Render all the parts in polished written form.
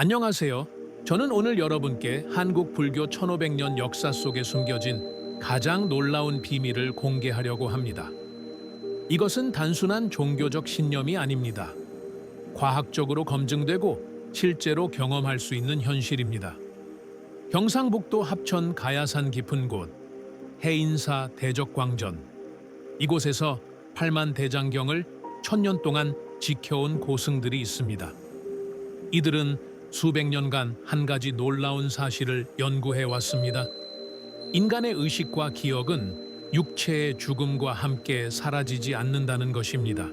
안녕하세요. 저는 오늘 여러분께 한국 불교 1500년 역사 속에 숨겨진 가장 놀라운 비밀을 공개하려고 합니다. 이것은 단순한 종교적 신념이 아닙니다. 과학적으로 검증되고 실제로 경험할 수 있는 현실입니다. 경상북도 합천 가야산 깊은 곳, 해인사 대적광전. 이곳에서 팔만대장경을 1000년 동안 지켜온 고승들이 있습니다. 이들은 수백 년간 한 가지 놀라운 사실을 연구해 왔습니다. 인간의 의식과 기억은 육체의 죽음과 함께 사라지지 않는다는 것입니다.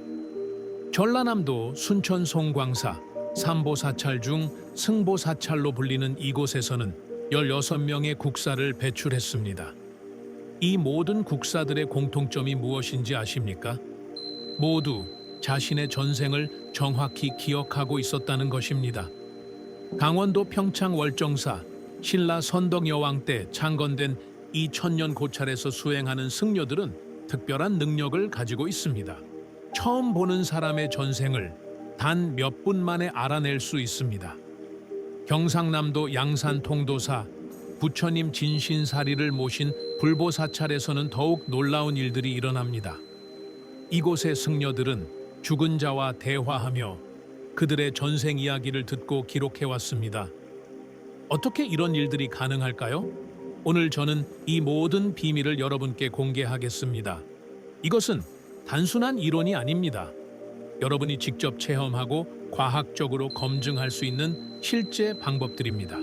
전라남도 순천 송광사 삼보사찰 중 승보사찰로 불리는 이곳에서는 16명의 국사를 배출했습니다. 이 모든 국사들의 공통점이 무엇인지 아십니까? 모두 자신의 전생을 정확히 기억하고 있었다는 것입니다. 강원도 평창 월정사 신라 선덕여왕 때 창건된 이 천년 고찰에서 수행하는 승려들은 특별한 능력을 가지고 있습니다. 처음 보는 사람의 전생을 단 몇 분 만에 알아낼 수 있습니다. 경상남도 양산 통도사 부처님 진신사리를 모신 불보사찰에서는 더욱 놀라운 일들이 일어납니다. 이곳의 승려들은 죽은 자와 대화하며 그들의 전생 이야기를 듣고 기록해왔습니다. 어떻게 이런 일들이 가능할까요? 오늘 저는 이 모든 비밀을 여러분께 공개하겠습니다. 이것은 단순한 이론이 아닙니다. 여러분이 직접 체험하고 과학적으로 검증할 수 있는 실제 방법들입니다.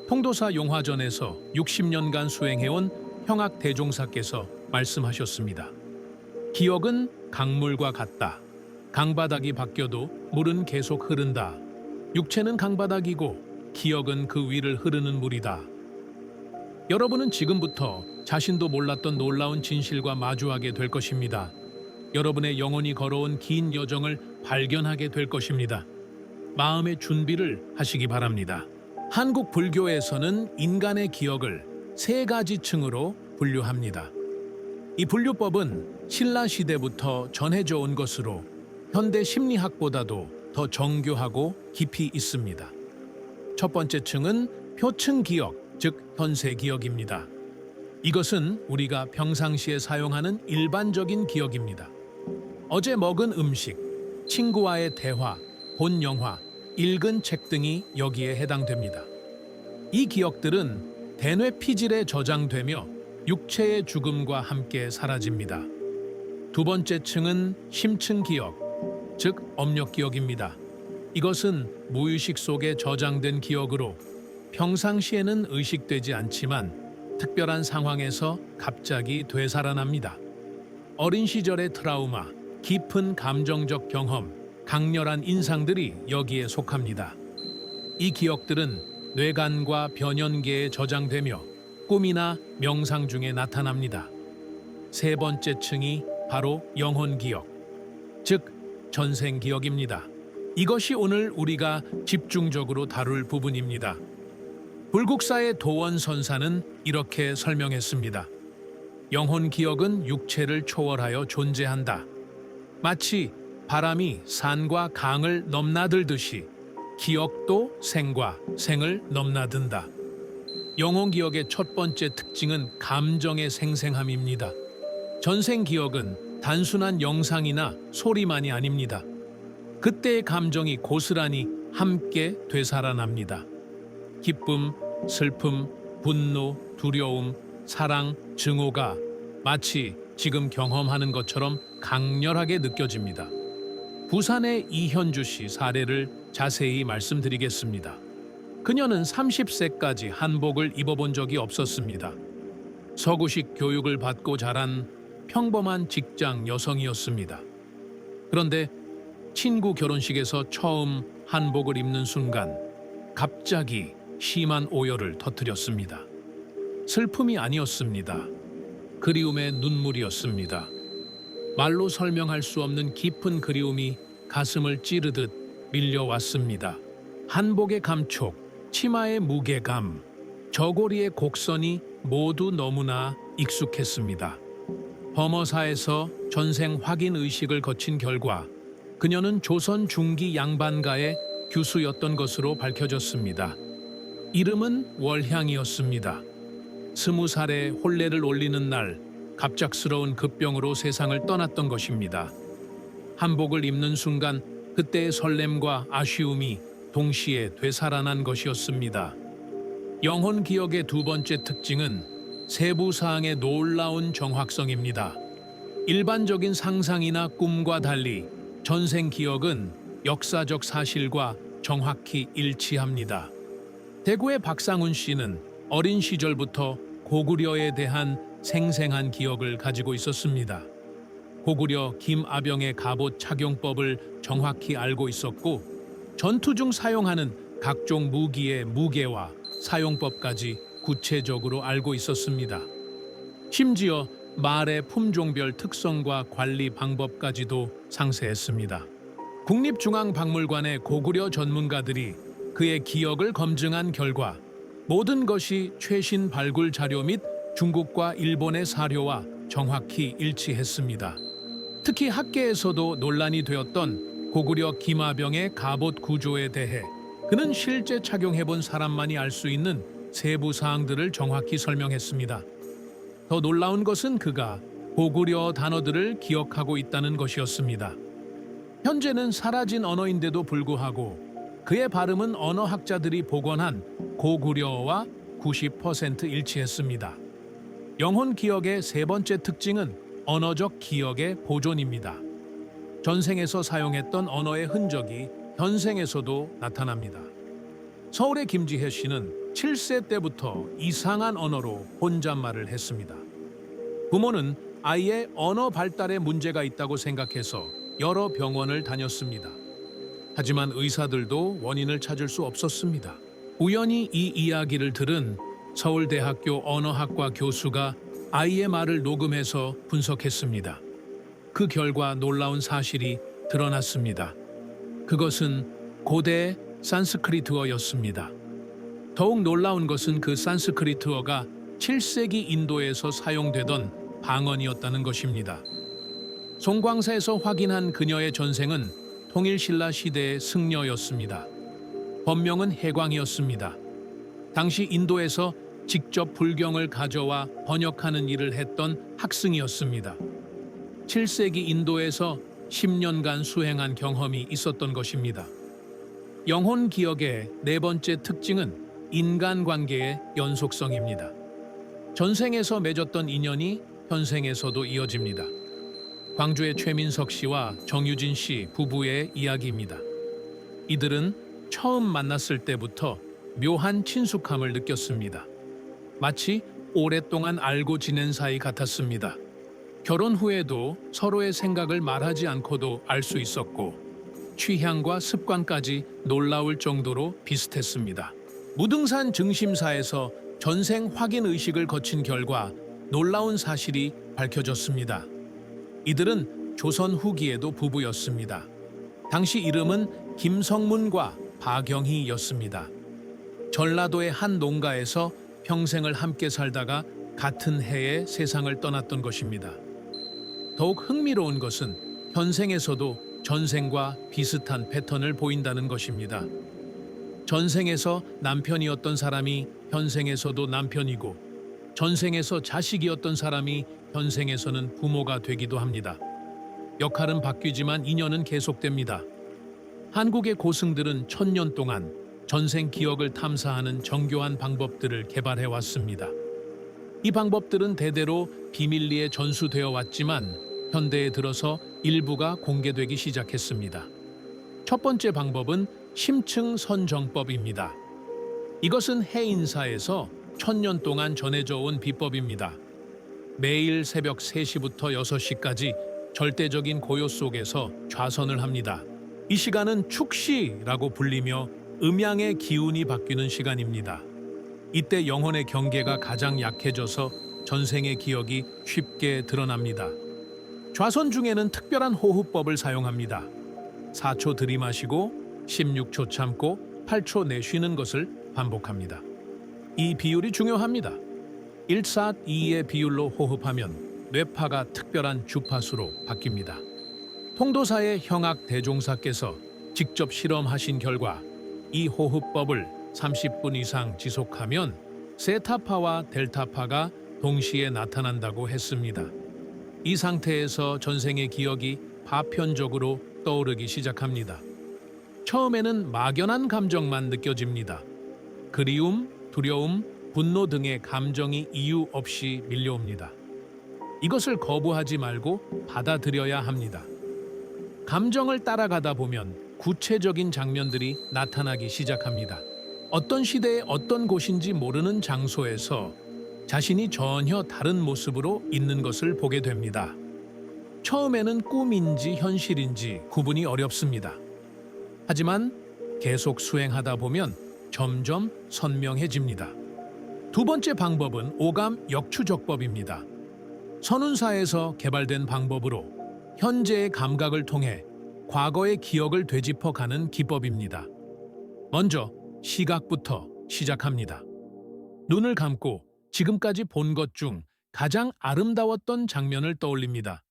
통도사 용화전에서 60년간 수행해온 형학 대종사께서 말씀하셨습니다. 기억은 강물과 같다. 강바닥이 바뀌어도 물은 계속 흐른다. 육체는 강바닥이고 기억은 그 위를 흐르는 물이다. 여러분은 지금부터 자신도 몰랐던 놀라운 진실과 마주하게 될 것입니다. 여러분의 영혼이 걸어온 긴 여정을 발견하게 될 것입니다. 마음의 준비를 하시기 바랍니다. 한국 불교에서는 인간의 기억을 3가지 층으로 분류합니다. 이 분류법은 신라 시대부터 전해져 온 것으로 현대 심리학보다도 더 정교하고 깊이 있습니다. 첫 번째 층은 표층 기억, 즉 현세 기억입니다. 이것은 우리가 평상시에 사용하는 일반적인 기억입니다. 어제 먹은 음식, 친구와의 대화, 본 영화, 읽은 책 등이 여기에 해당됩니다. 이 기억들은 대뇌 피질에 저장되며 육체의 죽음과 함께 사라집니다. 두 번째 층은 심층 기억, 즉 업력 기억입니다. 이것은 무의식 속에 저장된 기억으로 평상시에는 의식되지 않지만 특별한 상황에서 갑자기 되살아납니다. 어린 시절의 트라우마, 깊은 감정적 경험, 강렬한 인상들이 여기에 속합니다. 이 기억들은 뇌관과 변연계에 저장되며 꿈이나 명상 중에 나타납니다. 세 번째 층이 바로 영혼 기억, 즉 전생 기억입니다. 이것이 오늘 우리가 집중적으로 다룰 부분입니다. 불국사의 도원선사는 이렇게 설명했습니다. 영혼 기억은 육체를 초월하여 존재한다. 마치 바람이 산과 강을 넘나들듯이 기억도 생과 생을 넘나든다. 영혼 기억의 첫 번째 특징은 감정의 생생함입니다. 전생 기억은 단순한 영상이나 소리만이 아닙니다. 그때의 감정이 고스란히 함께 되살아납니다. 기쁨, 슬픔, 분노, 두려움, 사랑, 증오가 마치 지금 경험하는 것처럼 강렬하게 느껴집니다. 부산의 이현주 씨 사례를 자세히 말씀드리겠습니다. 그녀는 30세까지 한복을 입어본 적이 없었습니다. 서구식 교육을 받고 자란 평범한 직장 여성이었습니다. 그런데 친구 결혼식에서 처음 한복을 입는 순간 갑자기 심한 오열을 터뜨렸습니다. 슬픔이 아니었습니다. 그리움의 눈물이었습니다. 말로 설명할 수 없는 깊은 그리움이 가슴을 찌르듯 밀려왔습니다. 한복의 감촉, 치마의 무게감, 저고리의 곡선이 모두 너무나 익숙했습니다. 범어사에서 전생 확인 의식을 거친 결과 그녀는 조선 중기 양반가의 규수였던 것으로 밝혀졌습니다. 이름은 월향이었습니다. 20살에 혼례를 올리는 날 갑작스러운 급병으로 세상을 떠났던 것입니다. 한복을 입는 순간 그때의 설렘과 아쉬움이 동시에 되살아난 것이었습니다. 영혼 기억의 두 번째 특징은 세부 사항의 놀라운 정확성입니다. 일반적인 상상이나 꿈과 달리 전생 기억은 역사적 사실과 정확히 일치합니다. 대구의 박상훈 씨는 어린 시절부터 고구려에 대한 생생한 기억을 가지고 있었습니다. 고구려 김아병의 갑옷 착용법을 정확히 알고 있었고 전투 중 사용하는 각종 무기의 무게와 사용법까지 구체적으로 알고 있었습니다. 심지어 말의 품종별 특성과 관리 방법까지도 상세했습니다. 국립중앙박물관의 고구려 전문가들이 그의 기억을 검증한 결과 모든 것이 최신 발굴 자료 및 중국과 일본의 사료와 정확히 일치했습니다. 특히 학계에서도 논란이 되었던 고구려 김아병의 갑옷 구조에 대해 그는 실제 착용해본 사람만이 알 수 있는 세부 사항들을 정확히 설명했습니다. 더 놀라운 것은 그가 고구려 단어들을 기억하고 있다는 것이었습니다. 현재는 사라진 언어인데도 불구하고 그의 발음은 언어학자들이 복원한 고구려어와 90% 일치했습니다. 영혼 기억의 세 번째 특징은 언어적 기억의 보존입니다. 전생에서 사용했던 언어의 흔적이 현생에서도 나타납니다. 서울의 김지혜 씨는 7세 때부터 이상한 언어로 혼잣말을 했습니다. 부모는 아이의 언어 발달에 문제가 있다고 생각해서 여러 병원을 다녔습니다. 하지만 의사들도 원인을 찾을 수 없었습니다. 우연히 이 이야기를 들은 서울대학교 언어학과 교수가 아이의 말을 녹음해서 분석했습니다. 그 결과 놀라운 사실이 드러났습니다. 그것은 고대 산스크리트어였습니다. 더욱 놀라운 것은 그 산스크리트어가 7세기 인도에서 사용되던 방언이었다는 것입니다. 송광사에서 확인한 그녀의 전생은 통일신라 시대의 승려였습니다. 법명은 해광이었습니다. 당시 인도에서 직접 불경을 가져와 번역하는 일을 했던 학승이었습니다. 7세기 인도에서 10년간 수행한 경험이 있었던 것입니다. 영혼 기억의 네 번째 특징은 인간관계의 연속성입니다. 전생에서 맺었던 인연이 현생에서도 이어집니다. 광주의 최민석 씨와 정유진 씨 부부의 이야기입니다. 이들은 처음 만났을 때부터 묘한 친숙함을 느꼈습니다. 마치 오랫동안 알고 지낸 사이 같았습니다. 결혼 후에도 서로의 생각을 말하지 않고도 알 수 있었고 취향과 습관까지 놀라울 정도로 비슷했습니다. 무등산 증심사에서 전생 확인 의식을 거친 결과 놀라운 사실이 밝혀졌습니다. 이들은 조선 후기에도 부부였습니다. 당시 이름은 김성문과 박영희였습니다. 전라도의 한 농가에서 평생을 함께 살다가 같은 해에 세상을 떠났던 것입니다. 더욱 흥미로운 것은 현생에서도 전생과 비슷한 패턴을 보인다는 것입니다. 전생에서 남편이었던 사람이 현생에서도 남편이고 전생에서 자식이었던 사람이 현생에서는 부모가 되기도 합니다. 역할은 바뀌지만 인연은 계속됩니다. 한국의 고승들은 1000년 동안 전생 기억을 탐사하는 정교한 방법들을 개발해 왔습니다. 이 방법들은 대대로 비밀리에 전수되어 왔지만 현대에 들어서 일부가 공개되기 시작했습니다. 첫 번째 방법은 심층 선정법입니다. 이것은 해인사에서 1000년 동안 전해져 온 비법입니다. 매일 새벽 3시부터 6시까지 절대적인 고요 속에서 좌선을 합니다. 이 시간은 축시라고 불리며 음양의 기운이 바뀌는 시간입니다. 이때 영혼의 경계가 가장 약해져서 전생의 기억이 쉽게 드러납니다. 좌선 중에는 특별한 호흡법을 사용합니다. 4초 들이마시고 16초 참고 8초 내쉬는 것을 반복합니다. 이 비율이 중요합니다. 1-4-2의 비율로 호흡하면 뇌파가 특별한 주파수로 바뀝니다. 통도사의 형악 대종사께서 직접 실험하신 결과 이 호흡법을 30분 이상 지속하면 세타파와 델타파가 동시에 나타난다고 했습니다. 이 상태에서 전생의 기억이 파편적으로 떠오르기 시작합니다. 처음에는 막연한 감정만 느껴집니다. 그리움, 두려움, 분노 등의 감정이 이유 없이 밀려옵니다. 이것을 거부하지 말고 받아들여야 합니다. 감정을 따라가다 보면 구체적인 장면들이 나타나기 시작합니다. 어떤 시대의 어떤 곳인지 모르는 장소에서 자신이 전혀 다른 모습으로 있는 것을 보게 됩니다. 처음에는 꿈인지 현실인지 구분이 어렵습니다. 하지만 계속 수행하다 보면 점점 선명해집니다. 두 번째 방법은 오감 역추적법입니다. 선운사에서 개발된 방법으로 현재의 감각을 통해 과거의 기억을 되짚어가는 기법입니다. 먼저 시각부터 시작합니다. 눈을 감고 지금까지 본 것 중 가장 아름다웠던 장면을 떠올립니다.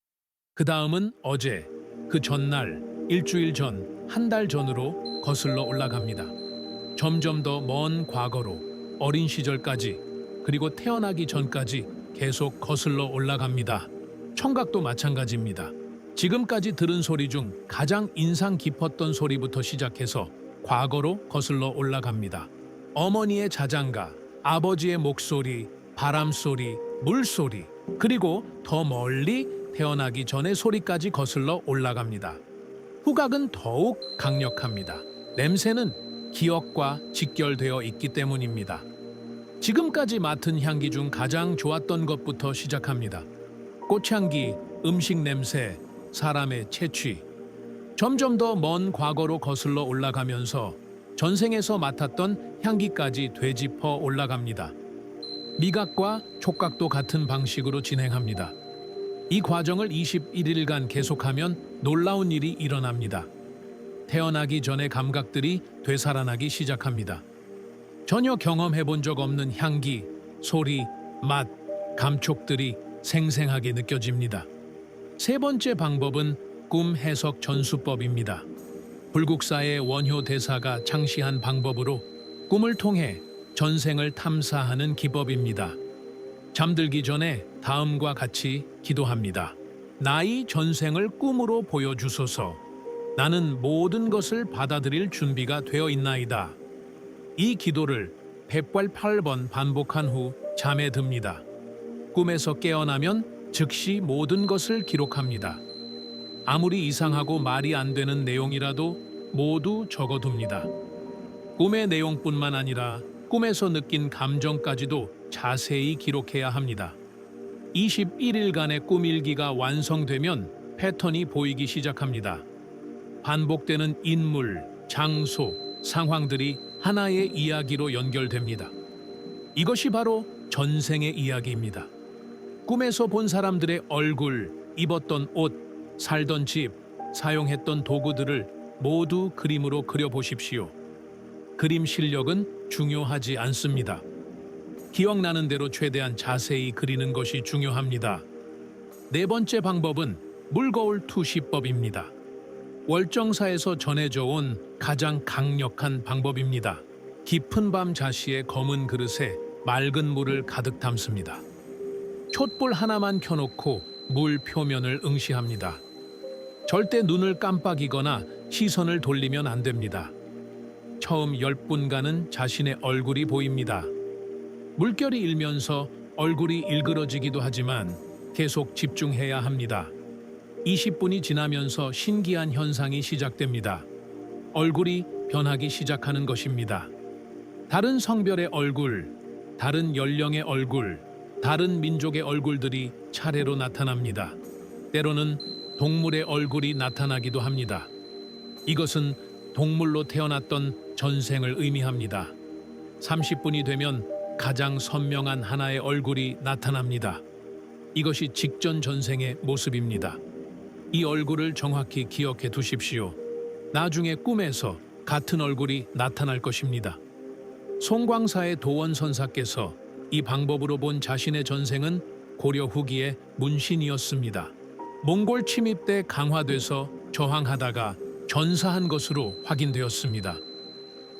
그 다음은 어제, 그 전날, 일주일 전, 한 달 전으로 거슬러 올라갑니다. 점점 더 먼 과거로, 어린 시절까지, 그리고 태어나기 전까지 계속 거슬러 올라갑니다. 청각도 마찬가지입니다. 지금까지 들은 소리 중 가장 인상 깊었던 소리부터 시작해서 과거로 거슬러 올라갑니다. 어머니의 자장가, 아버지의 목소리, 바람소리, 물소리, 그리고 더 멀리 태어나기 전의 소리까지 거슬러 올라갑니다. 후각은 더욱 강력합니다. 냄새는 기억과 직결되어 있기 때문입니다. 지금까지 맡은 향기 중 가장 좋았던 것부터 시작합니다. 꽃향기, 음식 냄새, 사람의 채취. 점점 더 먼 과거로 거슬러 올라가면서 전생에서 맡았던 향기까지 되짚어 올라갑니다. 미각과 촉각도 같은 방식으로 진행합니다. 이 과정을 21일간 계속하면 놀라운 일이 일어납니다. 태어나기 전의 감각들이 되살아나기 시작합니다. 전혀 경험해 본 적 없는 향기, 소리, 맛, 감촉들이 생생하게 느껴집니다. 세 번째 방법은 꿈 해석 전수법입니다. 불국사의 원효 대사가 창시한 방법으로 꿈을 통해 전생을 탐사하는 기법입니다. 잠들기 전에 다음과 같이 기도합니다. 나의 전생을 꿈으로 보여주소서. 나는 모든 것을 받아들일 준비가 되어 있나이다. 이 기도를 108번 반복한 후 잠에 듭니다. 꿈에서 깨어나면 즉시 모든 것을 기록합니다. 아무리 이상하고 말이 안 되는 내용이라도 모두 적어둡니다. 꿈의 내용뿐만 아니라 꿈에서 느낀 감정까지도 자세히 기록해야 합니다. 21일간의 꿈일기가 완성되면 패턴이 보이기 시작합니다. 반복되는 인물, 장소, 상황들이 하나의 이야기로 연결됩니다. 이것이 바로 전생의 이야기입니다. 꿈에서 본 사람들의 얼굴, 입었던 옷, 살던 집, 사용했던 도구들을 모두 그림으로 그려보십시오. 그림 실력은 중요하지 않습니다. 기억나는 대로 최대한 자세히 그리는 것이 중요합니다. 네 번째 방법은 물거울 투시법입니다. 월정사에서 전해져 온 가장 강력한 방법입니다. 깊은 밤 자시의 검은 그릇에 맑은 물을 가득 담습니다. 촛불 하나만 켜놓고 물 표면을 응시합니다. 절대 눈을 깜빡이거나 시선을 돌리면 안 됩니다. 처음 10분간은 자신의 얼굴이 보입니다. 물결이 일면서 얼굴이 일그러지기도 하지만 계속 집중해야 합니다. 20분이 지나면서 신기한 현상이 시작됩니다. 얼굴이 변하기 시작하는 것입니다. 다른 성별의 얼굴, 다른 연령의 얼굴, 다른 민족의 얼굴들이 차례로 나타납니다. 때로는 동물의 얼굴이 나타나기도 합니다. 이것은 동물로 태어났던 전생을 의미합니다. 30분이 되면 가장 선명한 하나의 얼굴이 나타납니다. 이것이 직전 전생의 모습입니다. 이 얼굴을 정확히 기억해 두십시오. 나중에 꿈에서 같은 얼굴이 나타날 것입니다. 송광사의 도원선사께서 이 방법으로 본 자신의 전생은 고려 후기의 문신이었습니다. 몽골 침입 때 강화돼서 저항하다가 전사한 것으로 확인되었습니다.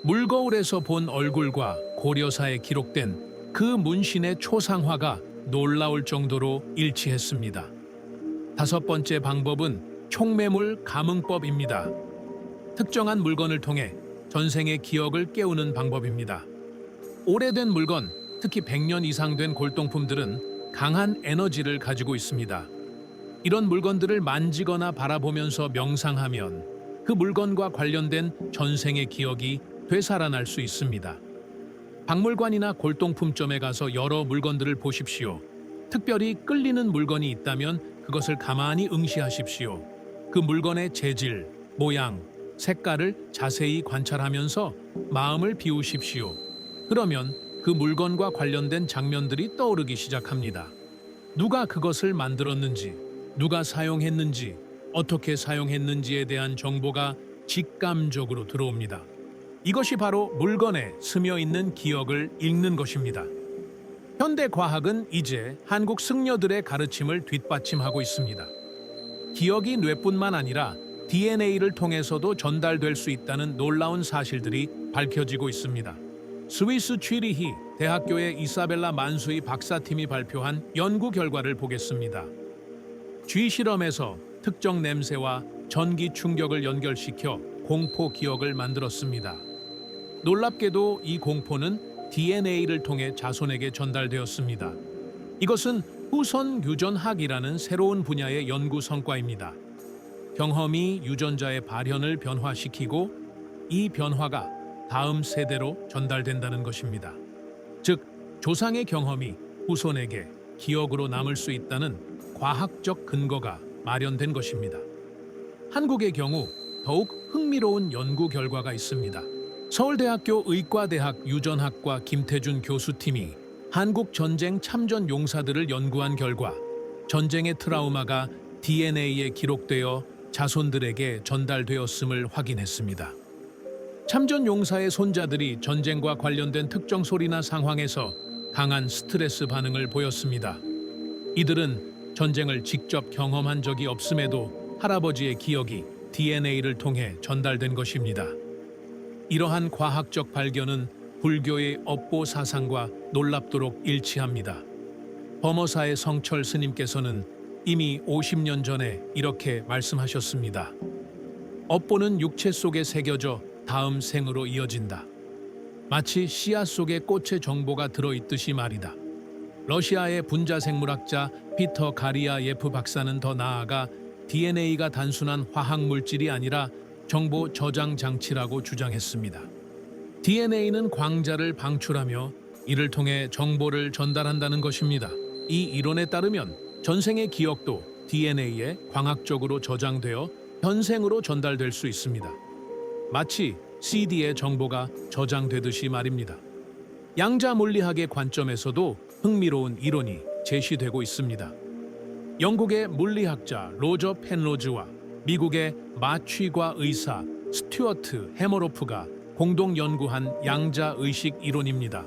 물거울에서 본 얼굴과 고려사에 기록된 그 문신의 초상화가 놀라울 정도로 일치했습니다. 다섯 번째 방법은 총매물 감응법입니다. 특정한 물건을 통해 전생의 기억을 깨우는 방법입니다. 오래된 물건, 특히 100년 이상 된 골동품들은 강한 에너지를 가지고 있습니다. 이런 물건들을 만지거나 바라보면서 명상하면 그 물건과 관련된 전생의 기억이 되살아날 수 있습니다. 박물관이나 골동품점에 가서 여러 물건들을 보십시오. 특별히 끌리는 물건이 있다면 그것을 가만히 응시하십시오. 그 물건의 재질, 모양, 색깔을 자세히 관찰하면서 마음을 비우십시오. 그러면 그 물건과 관련된 장면들이 떠오르기 시작합니다. 누가 그것을 만들었는지, 누가 사용했는지, 어떻게 사용했는지에 대한 정보가 직감적으로 들어옵니다. 이것이 바로 물건에 스며 있는 기억을 읽는 것입니다. 현대 과학은 이제 한국 승려들의 가르침을 뒷받침하고 있습니다. 기억이 뇌뿐만 아니라 DNA를 통해서도 전달될 수 있다는 놀라운 사실들이 밝혀지고 있습니다. 스위스 취리히 대학교의 이사벨라 만수이 박사팀이 발표한 연구 결과를 보겠습니다. 쥐 실험에서 특정 냄새와 전기 충격을 연결시켜 공포 기억을 만들었습니다. 놀랍게도 이 공포는 DNA를 통해 자손에게 전달되었습니다. 이것은 후손 유전학이라는 새로운 분야의 연구 성과입니다. 경험이 유전자의 발현을 변화시키고 이 변화가 다음 세대로 전달된다는 것입니다. 즉, 조상의 경험이 후손에게 기억으로 남을 수 있다는 과학적 근거가 마련된 것입니다. 한국의 경우 더욱 흥미로운 연구 결과가 있습니다. 서울대학교 의과대학 유전학과 김태준 교수팀이 한국 전쟁 참전 용사들을 연구한 결과 전쟁의 트라우마가 DNA에 기록되어 자손들에게 전달되었음을 확인했습니다. 참전 용사의 손자들이 전쟁과 관련된 특정 소리나 상황에서 강한 스트레스 반응을 보였습니다. 이들은 전쟁을 직접 경험한 적이 없음에도 할아버지의 기억이 DNA를 통해 전달된 것입니다. 이러한 과학적 발견은 불교의 업보 사상과 놀랍도록 일치합니다. 범어사의 성철 스님께서는 이미 50년 전에 이렇게 말씀하셨습니다. 업보는 육체 속에 새겨져 다음 생으로 이어진다. 마치 씨앗 속에 꽃의 정보가 들어있듯이 말이다. 러시아의 분자생물학자 피터 가리아예프 박사는 더 나아가 DNA가 단순한 화학 물질이 아니라 정보 저장 장치라고 주장했습니다. DNA는 광자를 방출하며 이를 통해 정보를 전달한다는 것입니다. 이 이론에 따르면 전생의 기억도 DNA에 광학적으로 저장되어 현생으로 전달될 수 있습니다. 마치 CD의 정보가 저장되듯이 말입니다. 양자 물리학의 관점에서도 흥미로운 이론이 제시되고 있습니다. 영국의 물리학자 로저 펜로즈와 미국의 마취과 의사 스튜어트 해머로프가 공동 연구한 양자 의식 이론입니다.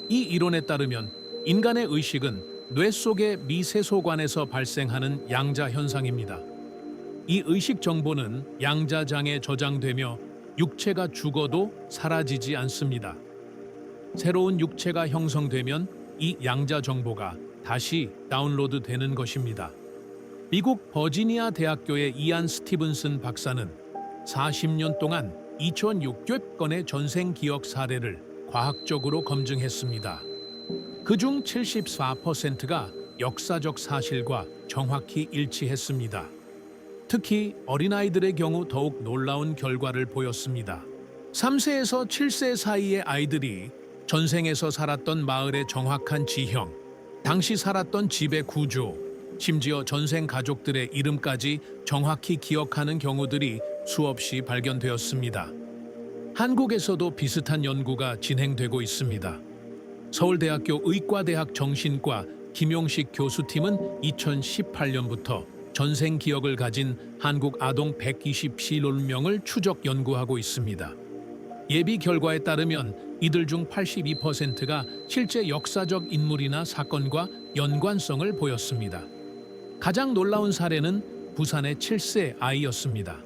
이 이론에 따르면 인간의 의식은 뇌 속의 미세소관에서 발생하는 양자 현상입니다. 이 의식 정보는 양자장에 저장되며 육체가 죽어도 사라지지 않습니다. 새로운 육체가 형성되면 이 양자 정보가 다시 다운로드 되는 것입니다. 미국 버지니아 대학교의 이안 스티븐슨 박사는 40년 동안 2,600건의 전생 기억 사례를 과학적으로 검증했습니다. 그중 74%가 역사적 사실과 정확히 일치했습니다. 특히 어린아이들의 경우 더욱 놀라운 결과를 보였습니다. 3세에서 7세 사이의 아이들이 전생에서 살았던 마을의 정확한 지형, 당시 살았던 집의 구조, 심지어 전생 가족들의 이름까지 정확히 기억하는 경우들이 수없이 발견되었습니다. 한국에서도 비슷한 연구가 진행되고 있습니다. 서울대학교 의과대학 정신과 김용식 교수팀은 2018년부터 전생 기억을 가진 한국 아동 120시론명을 추적 연구하고 있습니다. 예비 결과에 따르면 이들 중 82%가 실제 역사적 인물이나 사건과 연관성을 보였습니다. 가장 놀라운 사례는 부산의 7세 아이였습니다.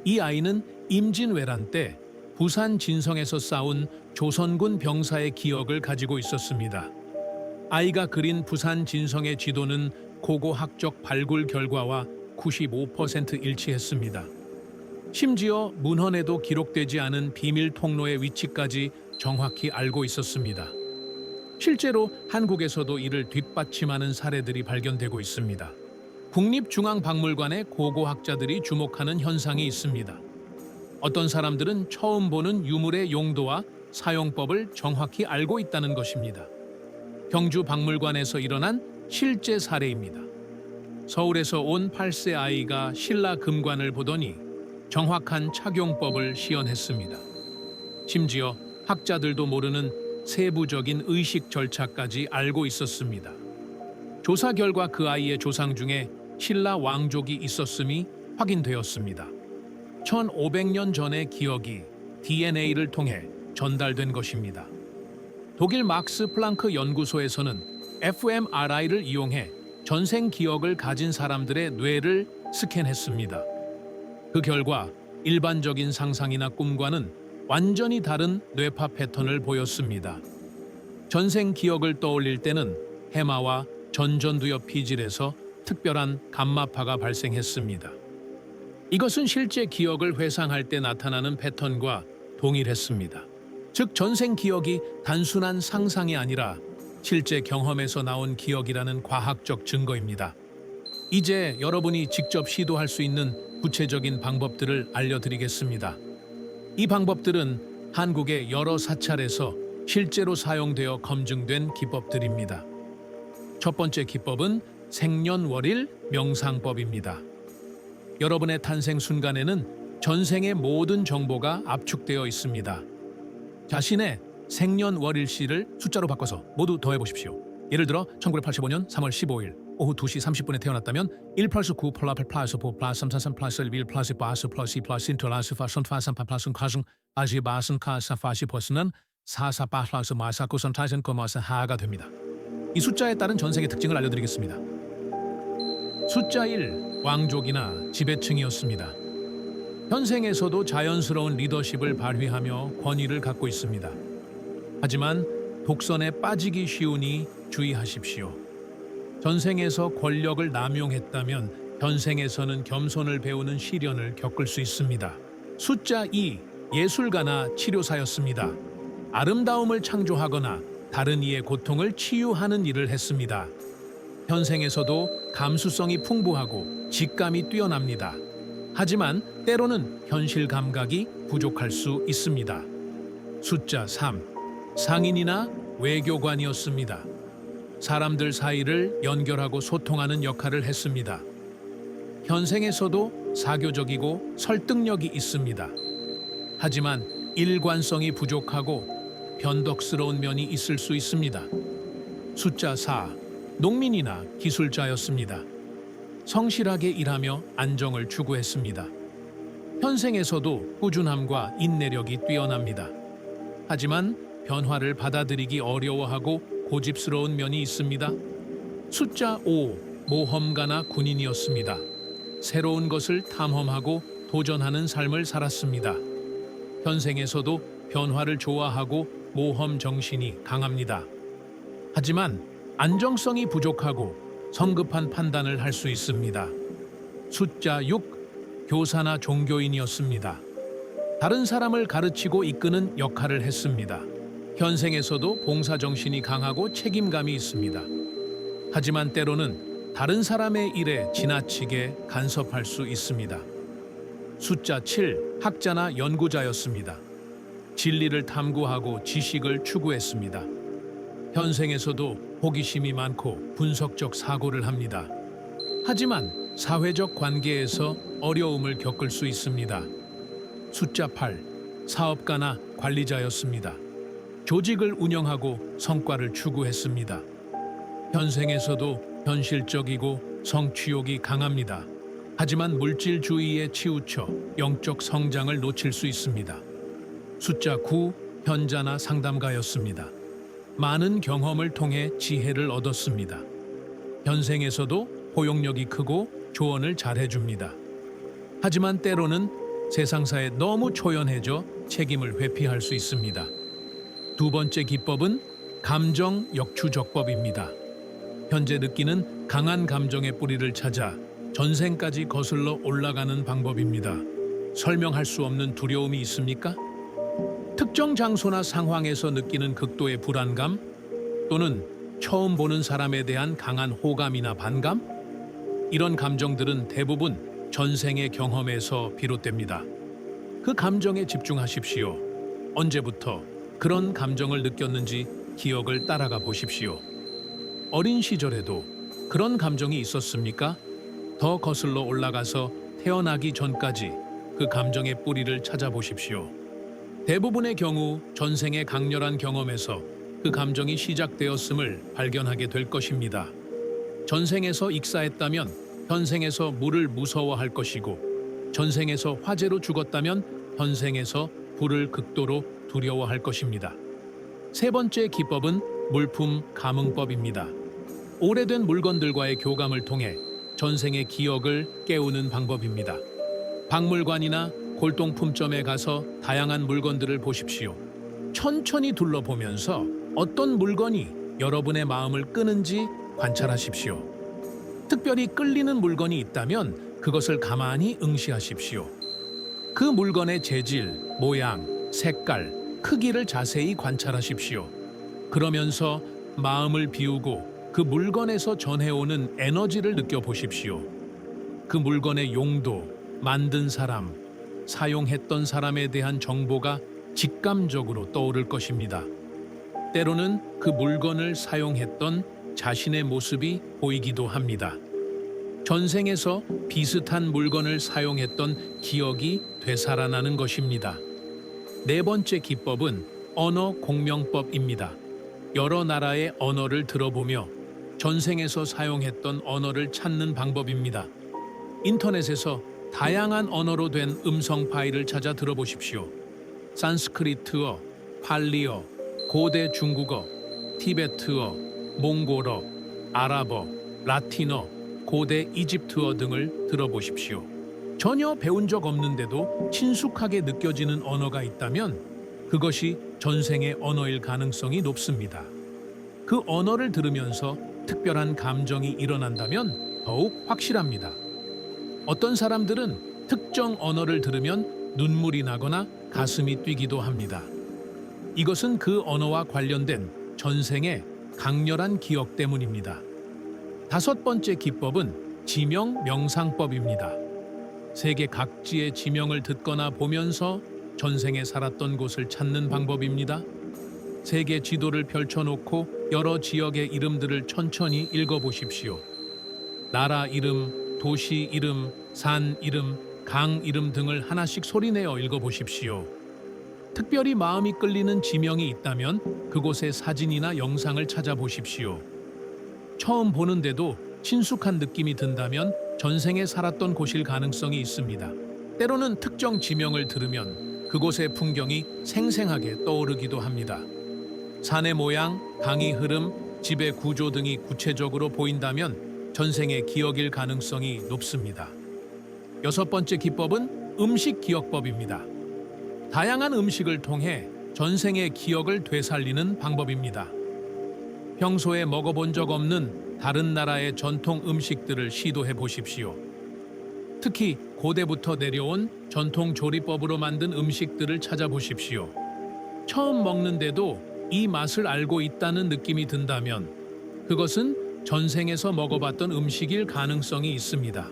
이 아이는 임진왜란 때 부산 진성에서 싸운 조선군 병사의 기억을 가지고 있었습니다. 아이가 그린 부산 진성의 지도는 고고학적 발굴 결과와 95% 일치했습니다. 심지어 문헌에도 기록되지 않은 비밀 통로의 위치까지 정확히 알고 있었습니다. 실제로 한국에서도 이를 뒷받침하는 사례들이 발견되고 있습니다. 국립중앙박물관의 고고학자들이 주목하는 현상이 있습니다. 어떤 사람들은 처음 보는 유물의 용도와 사용법을 정확히 알고 있다는 것입니다. 경주박물관에서 일어난 실제 사례입니다. 서울에서 온 8세 아이가 신라 금관을 보더니 정확한 착용법을 시연했습니다. 심지어 학자들도 모르는 세부적인 의식 절차까지 알고 있었습니다. 조사 결과 그 아이의 조상 중에 신라 왕족이 있었음이 확인되었습니다. 1500년 전의 기억이 DNA를 통해 전달된 것입니다. 독일 막스 플랑크 연구소에서는 fMRI를 이용해 전생 기억을 가진 사람들의 뇌를 스캔했습니다. 그 결과 일반적인 상상이나 꿈과는 완전히 다른 뇌파 패턴을 보였습니다. 전생 기억을 떠올릴 때는 해마와 전전두엽 피질에서 특별한 감마파가 발생했습니다. 이것은 실제 기억을 회상할 때 나타나는 패턴과 동일했습니다. 즉 전생 기억이 단순한 상상이 아니라 실제 경험에서 나온 기억이라는 과학적 증거입니다. 이제 여러분이 직접 시도할 수 있는 구체적인 방법들을 알려드리겠습니다. 이 방법들은 한국의 여러 사찰에서 실제로 사용되어 검증된 기법들입니다. 첫 번째 기법은 생년월일 명상법입니다. 여러분의 탄생 순간에는 전생의 모든 정보가 압축되어 있습니다. 자신의 생년월일시를 숫자로 바꿔서 모두 더해보십시오. 예를 들어 1985년 3월 15일 오후 2시 30분에 태어났다면 1 플러스 9 플러스 5 플러스 3 3 플러스 1 플러스 4 플러스 2 플러스 1 플러스 4 3 플러스 4 아시 바슨 카사 파시 퍼스는 4 4 플러스 마사 9 3 타이슨 코마스 하가 됩니다. 이 숫자에 따른 전생의 특징을 알려드리겠습니다. 숫자 1, 왕족이나 지배층이었습니다. 현생에서도 자연스러운 리더십을 발휘하며 권위를 갖고 있습니다. 하지만 독선에 빠지기 쉬우니 주의하십시오. 전생에서 권력을 남용했다면 현생에서는 겸손을 배우는 시련을 겪을 수 있습니다. 숫자 2, 예술가나 치료사였습니다. 아름다움을 창조하거나 다른 이의 고통을 치유하는 일을 했습니다. 현생에서도 감수성이 풍부하고 직감이 뛰어납니다. 하지만 때로는 현실 감각이 부족할 수 있습니다. 숫자 3, 상인이나 외교관이었습니다. 사람들 사이를 연결하고 소통하는 역할을 했습니다. 현생에서도 사교적이고 설득력이 있습니다. 하지만 일관성이 부족하고 변덕스러운 면이 있을 수 있습니다. 숫자 4, 농민이나 기술자였습니다. 성실하게 일하며 안정을 추구했습니다. 현생에서도 꾸준함과 인내력이 뛰어납니다. 하지만 변화를 받아들이기 어려워하고 고집스러운 면이 있습니다. 숫자 5, 모험가나 군인이었습니다. 새로운 것을 탐험하고 도전하는 삶을 살았습니다. 현생에서도 변화를 좋아하고 모험 정신이 강합니다. 하지만 안정성이 부족하고 성급한 판단을 할 수 있습니다. 숫자 6, 교사나 종교인이었습니다. 다른 사람을 가르치고 이끄는 역할을 했습니다. 현생에서도 봉사정신이 강하고 책임감이 있습니다. 하지만 때로는 다른 사람의 일에 지나치게 간섭할 수 있습니다. 숫자 7, 학자나 연구자였습니다. 진리를 탐구하고 지식을 추구했습니다. 현생에서도 호기심이 많고 분석적 사고를 합니다. 하지만 사회적 관계에서 어려움을 겪을 수 있습니다. 숫자 8, 사업가나 관리자였습니다. 조직을 운영하고 성과를 추구했습니다. 현생에서도 현실적이고 성취욕이 강합니다. 하지만 물질주의에 치우쳐 영적 성장을 놓칠 수 있습니다. 숫자 9, 현자나 상담가였습니다. 많은 경험을 통해 지혜를 얻었습니다. 현생에서도 포용력이 크고 조언을 잘해줍니다. 하지만 때로는 세상사에 너무 초연해져 책임을 회피할 수 있습니다. 두 번째 기법은 감정 역추적법입니다. 현재 느끼는 강한 감정의 뿌리를 찾아 전생까지 거슬러 올라가는 방법입니다. 설명할 수 없는 두려움이 있습니까? 특정 장소나 상황에서 느끼는 극도의 불안감 또는 처음 보는 사람에 대한 강한 호감이나 반감? 이런 감정들은 대부분 전생의 경험에서 비롯됩니다. 그 감정에 집중하십시오. 언제부터 그런 감정을 느꼈는지 기억을 따라가 보십시오. 어린 시절에도 그런 감정이 있었습니까? 더 거슬러 올라가서 태어나기 전까지 그 감정의 뿌리를 찾아보십시오. 대부분의 경우 전생의 강렬한 경험에서 그 감정이 시작되었음을 발견하게 될 것입니다. 전생에서 익사했다면 현생에서 물을 무서워할 것이고, 전생에서 화재로 죽었다면 현생에서 불을 극도로 두려워할 것입니다. 세 번째 기법은 물품 감응법입니다. 오래된 물건들과의 교감을 통해 전생의 기억을 깨우는 방법입니다. 박물관이나 골동품점에 가서 다양한 물건들을 보십시오. 천천히 둘러보면서 어떤 물건이 여러분의 마음을 끄는지 관찰하십시오. 특별히 끌리는 물건이 있다면 그것을 가만히 응시하십시오. 그 물건의 재질, 모양, 색깔, 크기를 자세히 관찰하십시오. 그러면서 마음을 비우고 그 물건에서 전해오는 에너지를 느껴보십시오. 그 물건의 용도, 만든 사람, 사용했던 사람에 대한 정보가 직감적으로 떠오를 것입니다. 때로는 그 물건을 사용했던 자신의 모습이 보이기도 합니다. 전생에서 비슷한 물건을 사용했던 기억이 되살아나는 것입니다. 네 번째 기법은 언어 공명법입니다. 여러 나라의 언어를 들어보며 전생에서 사용했던 언어를 찾는 방법입니다. 인터넷에서 다양한 언어로 된 음성 파일을 찾아 들어보십시오. 산스크리트어, 팔리어, 고대 중국어, 티베트어, 몽골어, 아랍어, 라틴어, 고대 이집트어 등을 들어보십시오. 전혀 배운 적 없는데도 친숙하게 느껴지는 언어가 있다면 그것이 전생의 언어일 가능성이 높습니다. 그 언어를 들으면서 특별한 감정이 일어난다면 더욱 확실합니다. 어떤 사람들은 특정 언어를 들으면 눈물이 나거나 가슴이 뛰기도 합니다. 이것은 그 언어와 관련된 전생의 강렬한 기억 때문입니다. 다섯 번째 기법은 지명 명상법입니다. 세계 각지의 지명을 듣거나 보면서 전생에 살았던 곳을 찾는 방법입니다. 세계 지도를 펼쳐놓고 여러 지역의 이름들을 천천히 읽어보십시오. 나라 이름, 도시 이름, 산 이름, 강 이름 등을 하나씩 소리내어 읽어보십시오. 특별히 마음이 끌리는 지명이 있다면 그곳의 사진이나 영상을 찾아보십시오. 처음 보는데도 친숙한 느낌이 든다면 전생에 살았던 곳일 가능성이 있습니다. 때로는 특정 지명을 들으면 그곳의 풍경이 생생하게 떠오르기도 합니다. 산의 모양, 강의 흐름, 집의 구조 등이 구체적으로 보인다면 전생의 기억일 가능성이 높습니다. 여섯 번째 기법은 음식 기억법입니다. 다양한 음식을 통해 전생의 기억을 되살리는 방법입니다. 평소에 먹어본 적 없는 다른 나라의 전통 음식들을 시도해 보십시오. 특히 고대부터 내려온 전통 조리법으로 만든 음식들을 찾아보십시오. 처음 먹는데도 이 맛을 알고 있다는 느낌이 든다면 그것은 전생에서 먹어봤던 음식일 가능성이 있습니다.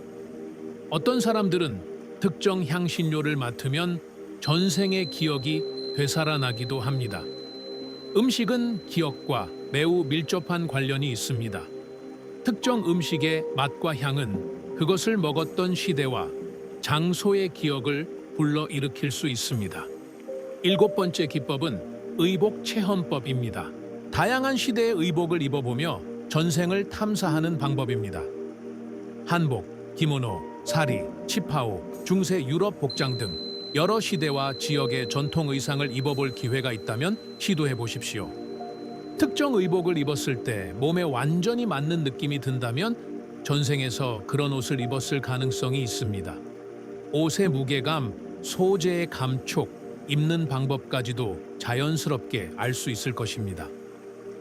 어떤 사람들은 특정 향신료를 맡으면 전생의 기억이 되살아나기도 합니다. 음식은 기억과 매우 밀접한 관련이 있습니다. 특정 음식의 맛과 향은 그것을 먹었던 시대와 장소의 기억을 불러일으킬 수 있습니다. 일곱 번째 기법은 의복 체험법입니다. 다양한 시대의 의복을 입어보며 전생을 탐사하는 방법입니다. 한복, 기모노, 사리, 치파오, 중세 유럽 복장 등 여러 시대와 지역의 전통 의상을 입어볼 기회가 있다면 시도해 보십시오. 특정 의복을 입었을 때 몸에 완전히 맞는 느낌이 든다면 전생에서 그런 옷을 입었을 가능성이 있습니다. 옷의 무게감, 소재의 감촉, 입는 방법까지도 자연스럽게 알 수 있을 것입니다.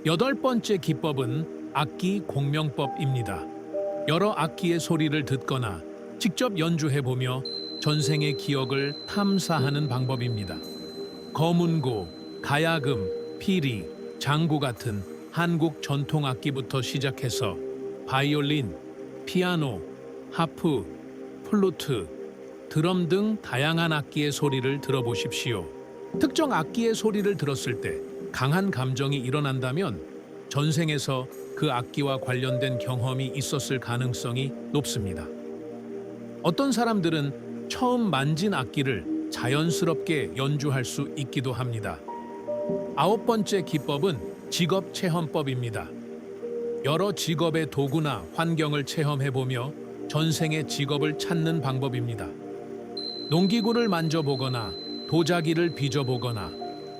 여덟 번째 기법은 악기 공명법입니다. 여러 악기의 소리를 듣거나 직접 연주해보며 전생의 기억을 탐사하는 방법입니다. 거문고, 가야금, 피리, 장구 같은 한국 전통 악기부터 시작해서 바이올린, 피아노, 하프, 플루트, 드럼 등 다양한 악기의 소리를 들어보십시오. 특정 악기의 소리를 들었을 때 강한 감정이 일어난다면 전생에서 그 악기와 관련된 경험이 있었을 가능성이 높습니다. 어떤 사람들은 처음 만진 악기를 자연스럽게 연주할 수 있기도 합니다. 아홉 번째 기법은 직업 체험법입니다. 여러 직업의 도구나 환경을 체험해보며 전생의 직업을 찾는 방법입니다. 농기구를 만져보거나 도자기를 빚어보거나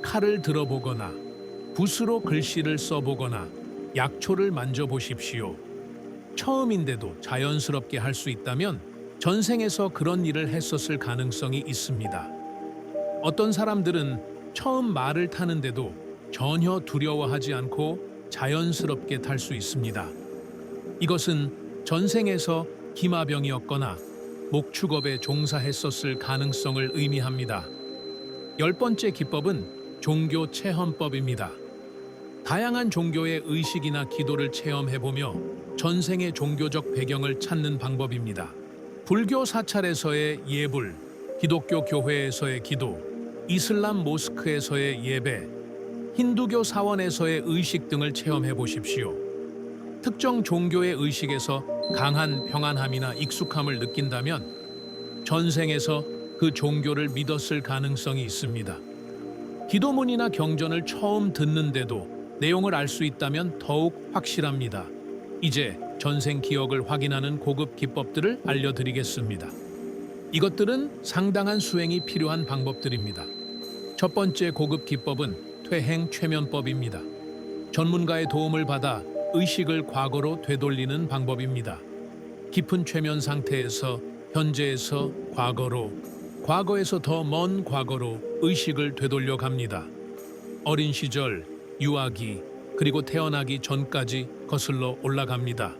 칼을 들어보거나 붓으로 글씨를 써보거나 약초를 만져보십시오. 처음인데도 자연스럽게 할 수 있다면 전생에서 그런 일을 했었을 가능성이 있습니다. 어떤 사람들은 처음 말을 타는데도 전혀 두려워하지 않고 자연스럽게 탈 수 있습니다. 이것은 전생에서 기마병이었거나 목축업에 종사했었을 가능성을 의미합니다. 열 번째 기법은 종교 체험법입니다. 다양한 종교의 의식이나 기도를 체험해보며 전생의 종교적 배경을 찾는 방법입니다. 불교 사찰에서의 예불, 기독교 교회에서의 기도, 이슬람 모스크에서의 예배, 힌두교 사원에서의 의식 등을 체험해 보십시오. 특정 종교의 의식에서 강한 평안함이나 익숙함을 느낀다면 전생에서 그 종교를 믿었을 가능성이 있습니다. 기도문이나 경전을 처음 듣는데도 내용을 알 수 있다면 더욱 확실합니다. 이제 전생 기억을 확인하는 고급 기법들을 알려드리겠습니다. 이것들은 상당한 수행이 필요한 방법들입니다. 첫 번째 고급 기법은 퇴행 최면법입니다. 전문가의 도움을 받아 의식을 과거로 되돌리는 방법입니다. 깊은 최면 상태에서 현재에서 과거로, 과거에서 더 먼 과거로 의식을 되돌려 갑니다. 어린 시절, 유아기, 그리고 태어나기 전까지 거슬러 올라갑니다.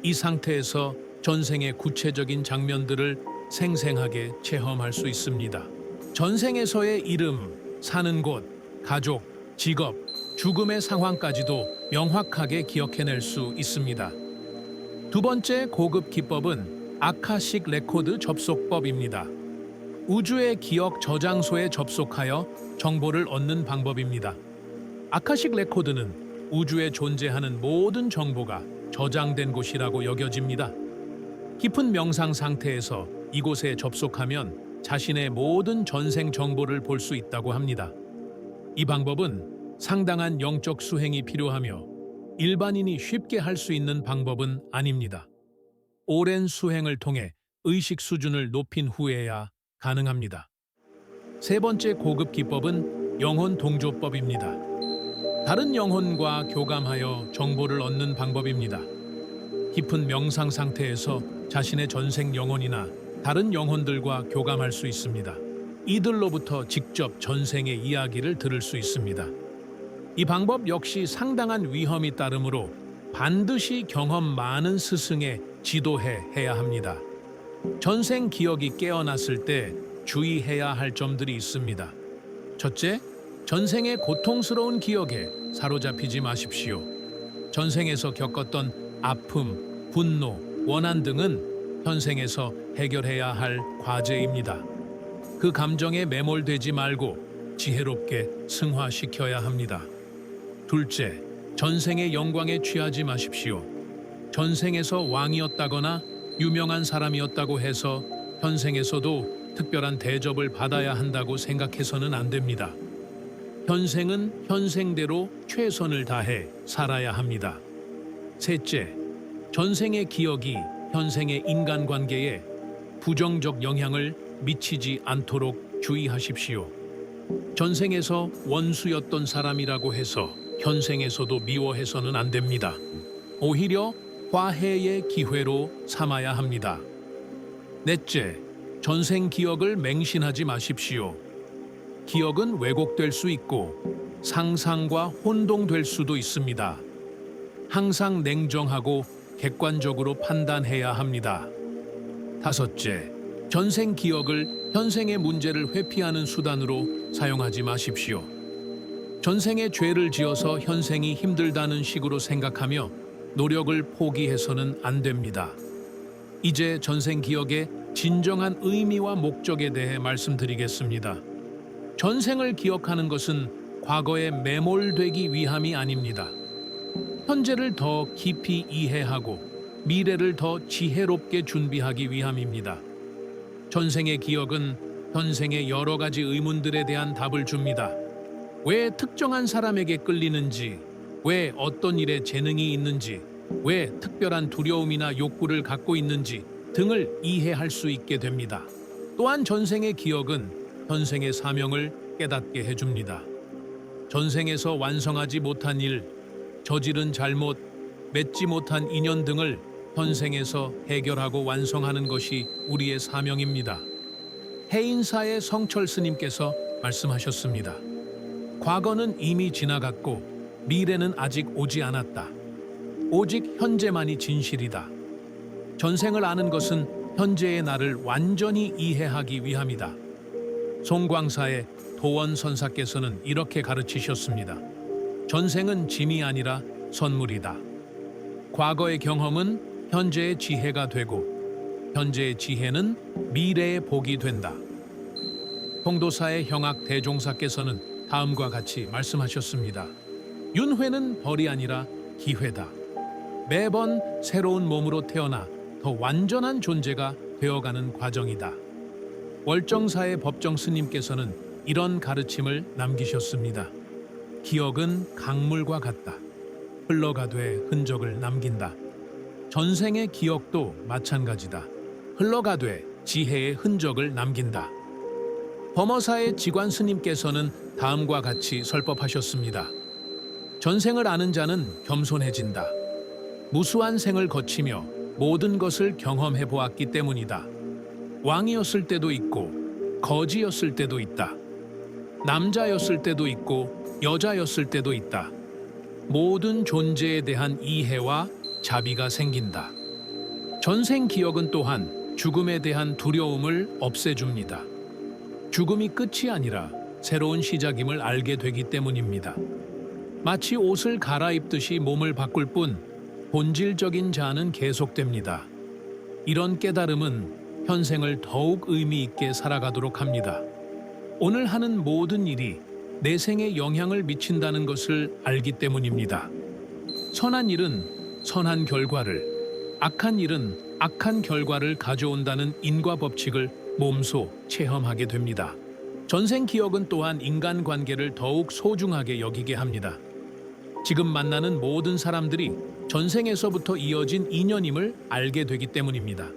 이 상태에서 전생의 구체적인 장면들을 생생하게 체험할 수 있습니다. 전생에서의 이름, 사는 곳, 가족, 직업, 죽음의 상황까지도 명확하게 기억해낼 수 있습니다. 두 번째 고급 기법은 아카식 레코드 접속법입니다. 우주의 기억 저장소에 접속하여 정보를 얻는 방법입니다. 아카식 레코드는 우주에 존재하는 모든 정보가 저장된 곳이라고 여겨집니다. 깊은 명상 상태에서 이곳에 접속하면 자신의 모든 전생 정보를 볼 수 있다고 합니다. 이 방법은 상당한 영적 수행이 필요하며 일반인이 쉽게 할 수 있는 방법은 아닙니다. 오랜 수행을 통해 의식 수준을 높인 후에야 가능합니다. 세 번째 고급 기법은 영혼 동조법입니다. 다른 영혼과 교감하여 정보를 얻는 방법입니다. 깊은 명상 상태에서 자신의 전생 영혼이나 다른 영혼들과 교감할 수 있습니다. 이들로부터 직접 전생의 이야기를 들을 수 있습니다. 이 방법 역시 상당한 위험이 따르므로 반드시 경험 많은 스승에 지도해 해야 합니다. 전생 기억이 깨어났을 때 주의해야 할 점들이 있습니다. 첫째, 전생의 고통스러운 기억에 사로잡히지 마십시오. 전생에서 겪었던 아픔, 분노, 원한 등은 현생에서 해결해야 할 과제입니다. 그 감정에 매몰되지 말고 지혜롭게 승화시켜야 합니다. 둘째, 전생의 영광에 취하지 마십시오. 전생에서 왕이었다거나 유명한 사람이었다고 해서 현생에서도 특별한 대접을 받아야 한다고 생각해서는 안 됩니다. 현생은 현생대로 최선을 다해 살아야 합니다. 셋째, 전생의 기억이 현생의 인간관계에 부정적 영향을 미치지 않도록 주의하십시오. 전생에서 원수였던 사람이라고 해서 현생에서도 미워해서는 안 됩니다. 오히려 화해의 기회로 삼아야 합니다. 넷째, 전생 기억을 맹신하지 마십시오. 기억은 왜곡될 수 있고 상상과 혼동될 수도 있습니다. 항상 냉정하고 객관적으로 판단해야 합니다. 다섯째, 전생 기억을 현생의 문제를 회피하는 수단으로 사용하지 마십시오. 전생에 죄를 지어서 현생이 힘들다는 식으로 생각하며 노력을 포기해서는 안 됩니다. 이제 전생 기억의 진정한 의미와 목적에 대해 말씀드리겠습니다. 전생을 기억하는 것은 과거에 매몰되기 위함이 아닙니다. 현재를 더 깊이 이해하고 미래를 더 지혜롭게 준비하기 위함입니다. 전생의 기억은 현생의 여러 가지 의문들에 대한 답을 줍니다. 왜 특정한 사람에게 끌리는지, 왜 어떤 일에 재능이 있는지, 왜 특별한 두려움이나 욕구를 갖고 있는지 등을 이해할 수 있게 됩니다. 또한 전생의 기억은 현생의 사명을 깨닫게 해줍니다. 전생에서 완성하지 못한 일, 저지른 잘못, 맺지 못한 인연 등을 현생에서 해결하고 완성하는 것이 우리의 사명입니다. 해인사의 성철 스님께서 말씀하셨습니다. 과거는 이미 지나갔고 미래는 아직 오지 않았다. 오직 현재만이 진실이다. 전생을 아는 것은 현재의 나를 완전히 이해하기 위함이다. 송광사의 도원선사께서는 이렇게 가르치셨습니다. 전생은 짐이 아니라 선물이다. 과거의 경험은 현재의 지혜가 되고 현재의 지혜는 미래의 복이 된다. 통도사의 형악 대종사께서는 다음과 같이 말씀하셨습니다. 윤회는 벌이 아니라 기회다. 매번 새로운 몸으로 태어나 더 완전한 존재가 되어가는 과정이다. 월정사의 법정 스님께서는 이런 가르침을 남기셨습니다. 기억은 강물과 같다. 흘러가되 흔적을 남긴다. 전생의 기억도 마찬가지다. 흘러가되 지혜의 흔적을 남긴다. 범어사의 지관 스님께서는 다음과 같이 설법하셨습니다. 전생을 아는 자는 겸손해진다. 무수한 생을 거치며 모든 것을 경험해 보았기 때문이다. 왕이었을 때도 있고 거지였을 때도 있다. 남자였을 때도 있고 여자였을 때도 있다. 모든 존재에 대한 이해와 자비가 생긴다. 전생 기억은 또한 죽음에 대한 두려움을 없애줍니다. 죽음이 끝이 아니라 새로운 시작임을 알게 되기 때문입니다. 마치 옷을 갈아입듯이 몸을 바꿀 뿐 본질적인 자아는 계속됩니다. 이런 깨달음은 현생을 더욱 의미 있게 살아가도록 합니다. 오늘 하는 모든 일이 내 생에 영향을 미친다는 것을 알기 때문입니다. 선한 일은 선한 결과를, 악한 일은 악한 결과를 가져온다는 인과 법칙을 몸소 체험하게 됩니다. 전생 기억은 또한 인간관계를 더욱 소중하게 여기게 합니다. 지금 만나는 모든 사람들이 전생에서부터 이어진 인연임을 알게 되기 때문입니다.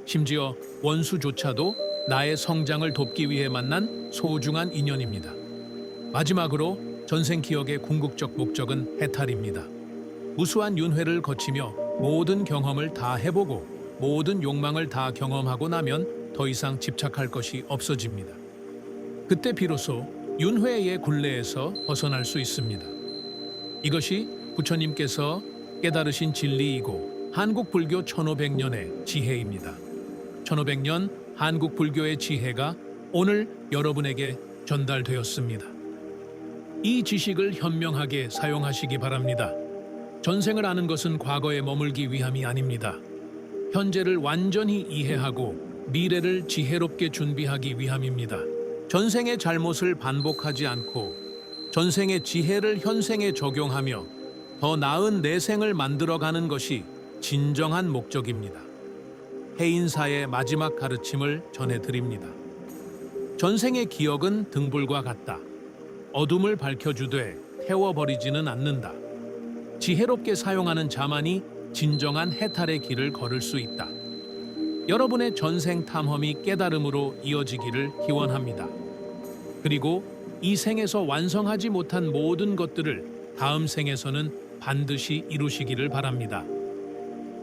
심지어 원수조차도 나의 성장을 돕기 위해 만난 소중한 인연입니다. 마지막으로 전생 기억의 궁극적 목적은 해탈입니다. 무수한 윤회를 거치며 모든 경험을 다 해보고 모든 욕망을 다 경험하고 나면 더 이상 집착할 것이 없어집니다. 그때 비로소 윤회의 굴레에서 벗어날 수 있습니다. 이것이 부처님께서 깨달으신 진리이고 한국 불교 1500년의 지혜입니다. 1500년 한국 불교의 지혜가 오늘 여러분에게 전달되었습니다. 이 지식을 현명하게 사용하시기 바랍니다. 전생을 아는 것은 과거에 머물기 위함이 아닙니다. 현재를 완전히 이해하고 미래를 지혜롭게 준비하기 위함입니다. 전생의 잘못을 반복하지 않고 전생의 지혜를 현생에 적용하며 더 나은 내생을 만들어가는 것이 진정한 목적입니다. 해인사의 마지막 가르침을 전해드립니다. 전생의 기억은 등불과 같다. 어둠을 밝혀주되 태워버리지는 않는다. 지혜롭게 사용하는 자만이 진정한 해탈의 길을 걸을 수 있다. 여러분의 전생 탐험이 깨달음으로 이어지기를 기원합니다. 그리고 이 생에서 완성하지 못한 모든 것들을 다음 생에서는 반드시 이루시기를 바랍니다.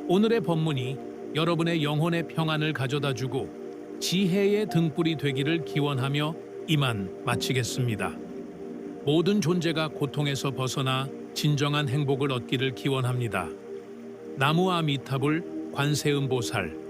오늘의 법문이 여러분의 영혼의 평안을 가져다주고 지혜의 등불이 되기를 기원하며 이만 마치겠습니다. 모든 존재가 고통에서 벗어나 진정한 행복을 얻기를 기원합니다. 나무아미타불 관세음보살